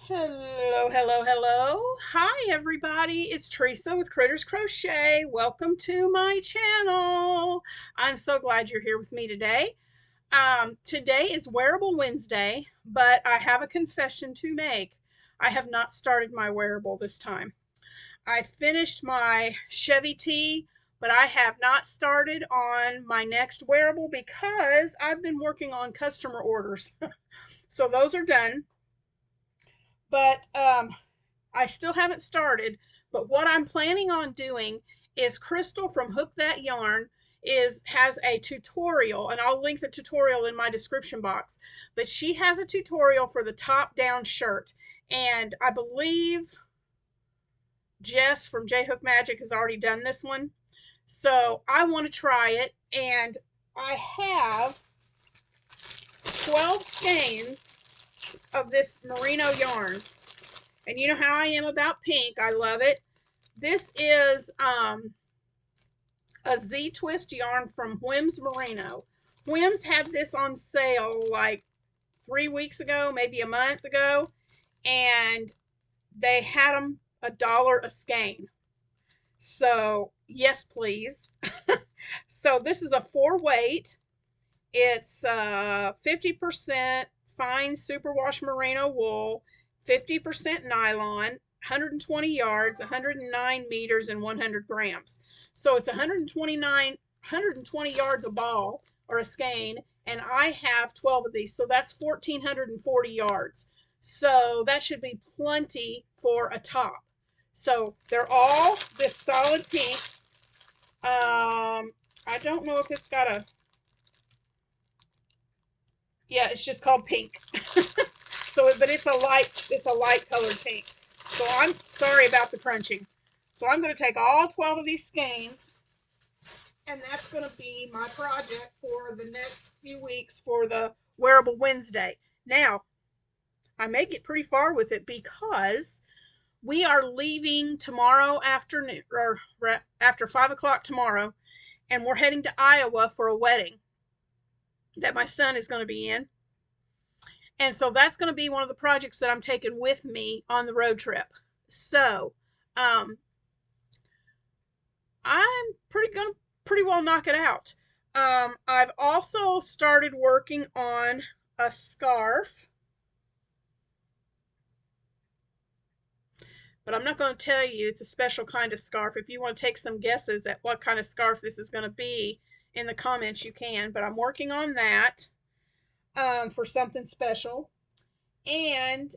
Hello, hello, hello. Hi, everybody. It's Teresa with Critters Crochet. Welcome to my channel. I'm so glad you're here with me today. Today is Wearable Wednesday, but I have a confession to make. I have not started my wearable this time. I finished my Chevy tee, but I have not started on my next wearable because I've been working on customer orders. So those are done. But I still haven't started. But what I'm planning on doing is Crystal from Hook That Yarn has a tutorial, and I'll link the tutorial in my description box. But she has a tutorial for the top down shirt, and I believe Jess from jhookmagic has already done this one. So I want to try it, and I have 12 skeins of this merino yarn. And you know how I am about pink. I love it. This is a Z twist yarn from Whims Merino. Whims had this on sale like 3 weeks ago, maybe a month ago, and they had them $1 a skein. So yes, please. So this is a 4-weight. It's 50% fine superwash merino wool, 50% nylon, 120 yards, 109 meters, and 100 grams. So it's 120 yards a ball or a skein, and I have 12 of these, so that's 1,440 yards. So that should be plenty for a top. So they're all this solid pink. I don't know if it's got a, yeah, it's just called pink. So, but it's a light colored pink. So I'm sorry about the crunching. So I'm going to take all 12 of these skeins, and that's going to be my project for the next few weeks for the Wearable Wednesday. Now, I may get pretty far with it because we are leaving tomorrow afternoon, or after 5 o'clock tomorrow, and we're heading to Iowa for a wedding that my son is going to be in. And so that's going to be one of the projects that I'm taking with me on the road trip. So I'm going to pretty well knock it out. I've also started working on a scarf, but I'm not going to tell you it's a special kind of scarf. If you want to take some guesses at what kind of scarf this is going to be in the comments, you can. But I'm working on that for something special. And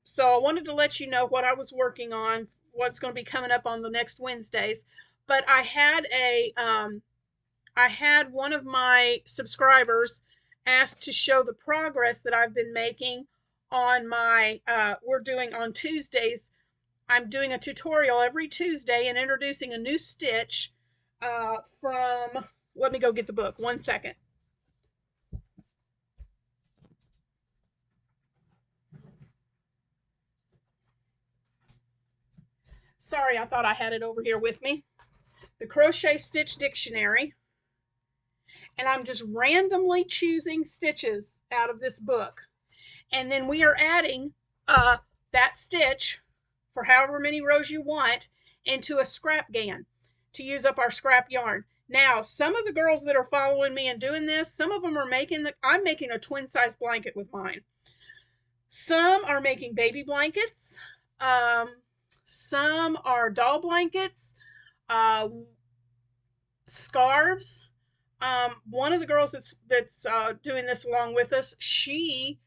so I wanted to let you know what I was working on, what's going to be coming up on the next Wednesdays. But I had one of my subscribers ask to show the progress that I've been making on my, we're doing on Tuesdays. I'm doing a tutorial every Tuesday and introducing a new stitch from, let me go get the book, 1 second. Sorry, I thought I had it over here with me. The Crochet Stitch Dictionary. And I'm just randomly choosing stitches out of this book. And then we are adding that stitch for however many rows you want into a scrap GAN to use up our scrap yarn. Now, some of the girls that are following me and doing this, some of them are I'm making a twin size blanket with mine. Some are making baby blankets. Some are doll blankets, scarves. One of the girls that's doing this along with us, she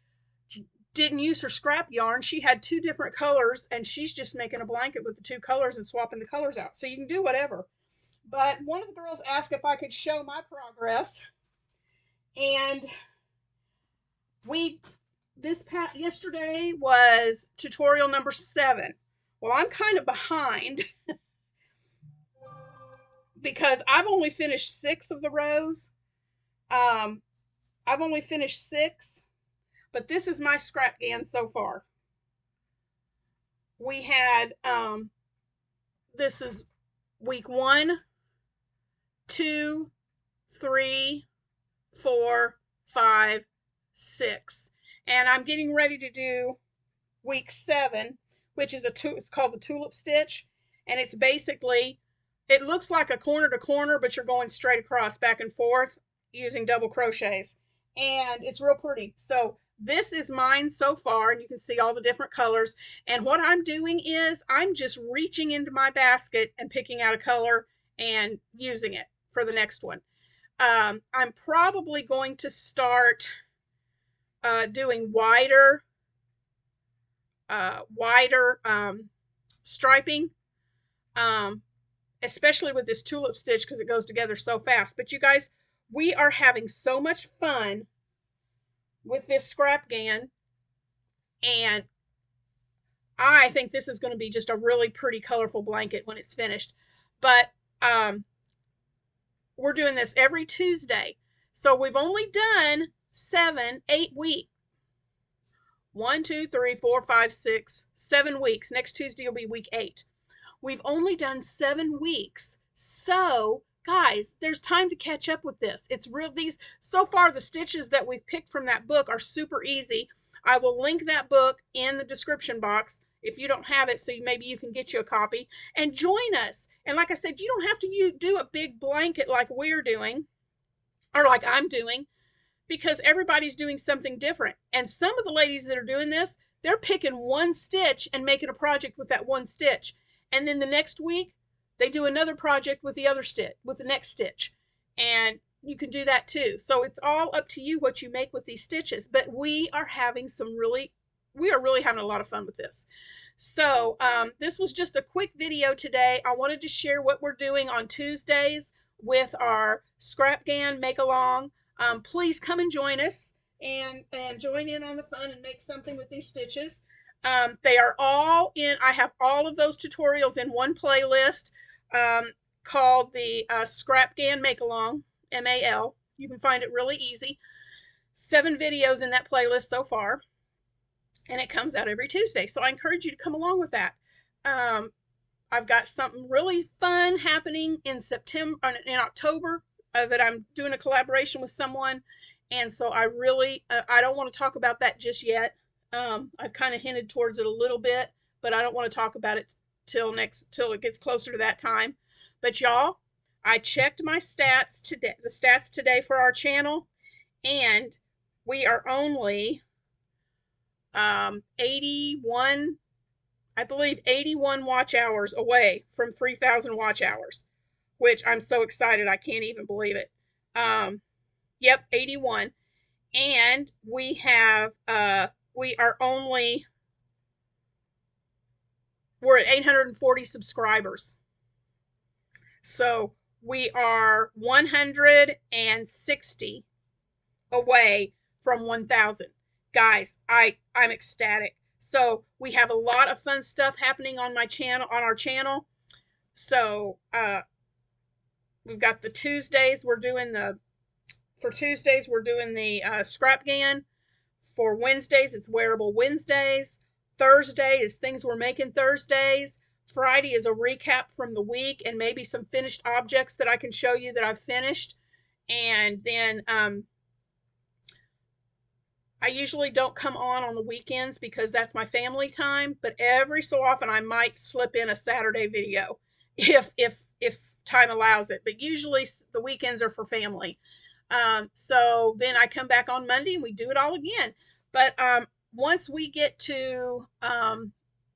didn't use her scrap yarn. She had 2 different colors, and she's just making a blanket with the 2 colors and swapping the colors out. So you can do whatever. But one of the girls asked if I could show my progress, and yesterday was tutorial number 7. Well, I'm kind of behind because I've only finished 6 of the rows. I've only finished 6, but this is my scrap GAN so far. We had, this is week 1, 2, 3, 4, 5, 6. And I'm getting ready to do week 7, which is it's called the tulip stitch. And it's basically, it looks like a corner to corner, but you're going straight across back and forth using double crochets. And it's real pretty. So this is mine so far, and you can see all the different colors. And what I'm doing is I'm just reaching into my basket and picking out a color and using it for the next one. I'm probably going to start doing wider striping, especially with this tulip stitch because it goes together so fast. But you guys, we are having so much fun with this scrap GAN, and I think this is going to be just a really pretty colorful blanket when it's finished. But we're doing this every Tuesday, so we've only done 8 weeks. 1, 2, 3, 4, 5, 6, 7 weeks. Next Tuesday will be week 8. We've only done 7 weeks. So, guys, there's time to catch up with this. It's real. So far, the stitches that we've picked from that book are super easy. I will link that book in the description box if you don't have it, so maybe you can get you a copy and join us. And like I said, you don't have to do a big blanket like we're doing or like I'm doing, because everybody's doing something different. And some of the ladies that are doing this, they're picking one stitch and making a project with that one stitch. And then the next week, they do another project with the other stitch, with the next stitch. And you can do that too. So it's all up to you what you make with these stitches. But we are having we are really having a lot of fun with this. So this was just a quick video today. I wanted to share what we're doing on Tuesdays with our Scrap GAN Make-Along. Please come and join us and join in on the fun and make something with these stitches. They are all in, I have all of those tutorials in one playlist called the Scrap GAN Make-Along, MAL. You can find it really easy. 7 videos in that playlist so far, and it comes out every Tuesday. So I encourage you to come along with that. I've got something really fun happening in October. That I'm doing a collaboration with someone, and so I really I don't want to talk about that just yet. I've kind of hinted towards it a little bit, but I don't want to talk about it till it gets closer to that time. But y'all, I checked my stats today, the stats today for our channel, and we are only 81, I believe 81 watch hours away from 3,000 watch hours, which I'm so excited I can't even believe it. Yep, 81. And we are we're at 840 subscribers. So we are 160 away from 1,000. Guys, I'm ecstatic. So we have a lot of fun stuff happening on our channel. So we've got the Tuesdays. For Tuesdays, we're doing the Scrap GAN. For Wednesdays, it's Wearable Wednesdays. Thursday is Things We're Making Thursdays. Friday is a recap from the week and maybe some finished objects that I can show you that I've finished. And then I usually don't come on the weekends because that's my family time. But every so often, I might slip in a Saturday video if time allows it. But usually the weekends are for family. So then I come back on Monday and we do it all again. But once we get to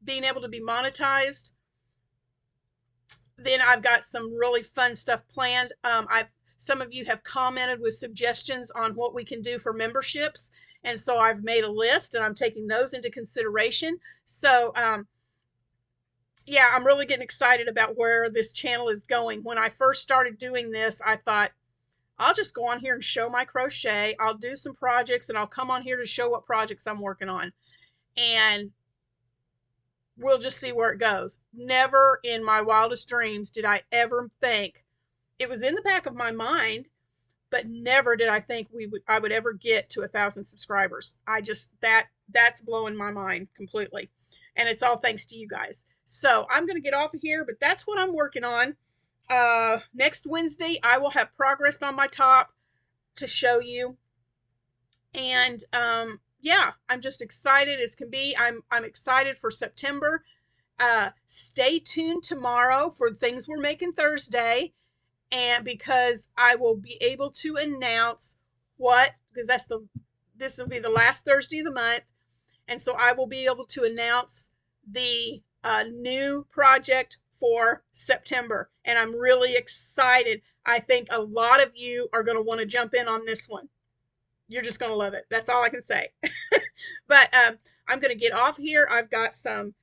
being able to be monetized, then I've got some really fun stuff planned. Some of you have commented with suggestions on what we can do for memberships, and so I've made a list and I'm taking those into consideration. So yeah, I'm really getting excited about where this channel is going. When I first started doing this, I thought, I'll just go on here and show my crochet. I'll do some projects and I'll come on here to show what projects I'm working on. And we'll just see where it goes. Never in my wildest dreams did I ever think, it was in the back of my mind, but never did I think I would ever get to 1,000 subscribers. That's blowing my mind completely. And it's all thanks to you guys. So I'm going to get off of here, but that's what I'm working on. Next Wednesday, I will have progress on my top to show you. And yeah, I'm just excited as can be. I'm excited for September. Stay tuned tomorrow for Things We're Making Thursday, and because I will be able to announce because this will be the last Thursday of the month, and so I will be able to announce the new project for September, and I'm really excited. I think a lot of you are going to want to jump in on this one. You're just going to love it. That's all I can say. But I'm going to get off here. I've got some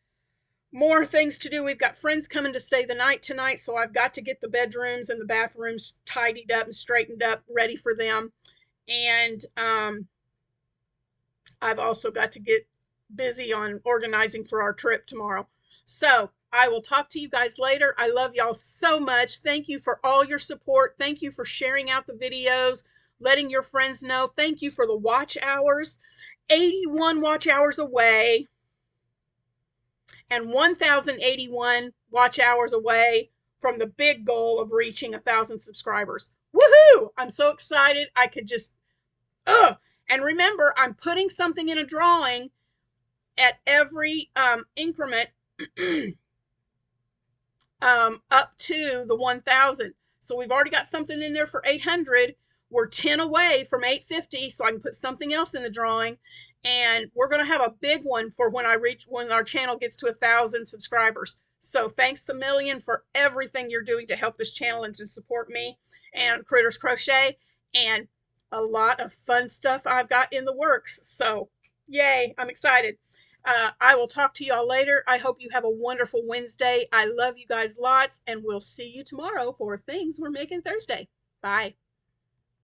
more things to do. We've got friends coming to stay the night tonight, so I've got to get the bedrooms and the bathrooms tidied up and straightened up, ready for them. And I've also got to get busy on organizing for our trip tomorrow. So I will talk to you guys later. I love y'all so much. Thank you for all your support. Thank you for sharing out the videos, letting your friends know. Thank you for the watch hours. 81 watch hours away, and 1,081 watch hours away from the big goal of reaching 1,000 subscribers. Woohoo! I'm so excited. I could just, ugh. And remember, I'm putting something in a drawing at every increment up to the 1,000. So we've already got something in there for 800. We're 10 away from 850, so I can put something else in the drawing. And we're going to have a big one for when our channel gets to 1,000 subscribers. So thanks a million for everything you're doing to help this channel and to support me and Critters Crochet, and a lot of fun stuff I've got in the works. So yay, I'm excited. I will talk to y'all later. I hope you have a wonderful Wednesday. I love you guys lots, and we'll see you tomorrow for Things We're Making Thursday. Bye.